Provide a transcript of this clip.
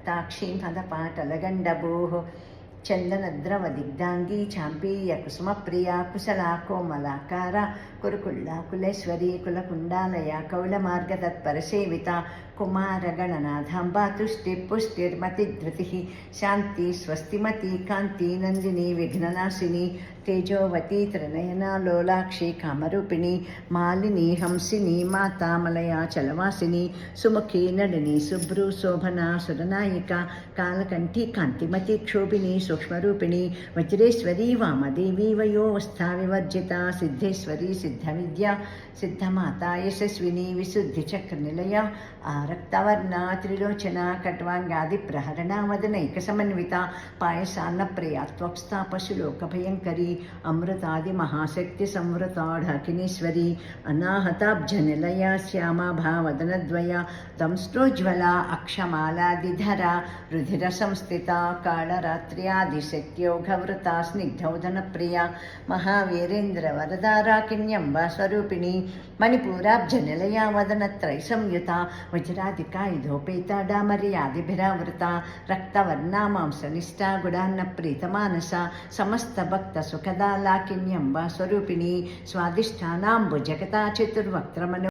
कामाक्ताक्षीं हदपाटलगण्डभूः चन्दनद्रवदिग्धाङ्गी चाम्पीयकुसुमप्रिया कुशला कोमलाकारा कुरुकुल्लाकुलेश्वरी कुलकुण्डालया कौलमार्गतत्परसेविता कुमारगणनाथाम्बा तुष्टिपुष्टिर्मतिधृतिः शान्ति स्वस्तिमती कान्ति नन्दिनी विघ्ननाशिनी तेजोवती त्रिनयना लोलाक्षी कामरूपिणी मालिनी हंसिनी माता मलया चलवासिनी सुमुखी नडिनी शुभ्रू शोभना सुरनायिका कालकण्ठी कान्तिमती क्षोभिनी सूक्ष्मरूपिणी वज्रेश्वरी वामदेवी वयोवस्था विवर्जिता सिद्धेश्वरी सिद्धविद्या सिद्धमाता यशस्विनी विशुद्धिचक्रनिलया आरक्तवर्णा त्रिलोचना कट्वाङ्गादिप्रहरणा वदनैकसमन्विता पायसान्नप्रिया त्वक्स्था पशुलोकभयङ्करी अमृतादिमहाशक्तिसंवृता ढाकिनीश्वरी अनाहताब्जनिलया श्यामा भावदनद्वया दंष्ट्रोज्ज्वला अक्षमालादिधरा रुधिरसंस्थिता कालरात्र्यादिशक्त्योघवृता स्निग्धौदनप्रिया महावीरेन्द्रवरदाराकिण्यम्बा स्वरूपिणी मणिपूराब्जनिलया वदनत्रयसंयुता वज्रादिकायुधोपेता डामर्यादिभिरावृता रक्तवर्णा मांसनिष्ठा गुडान्नप्रीतमानसा समस्तभक्तसुखदा लाकिन्यम्बा स्वरूपिणी स्वादिष्ठानाम्बुजगता चतुर्वक्त्रमनु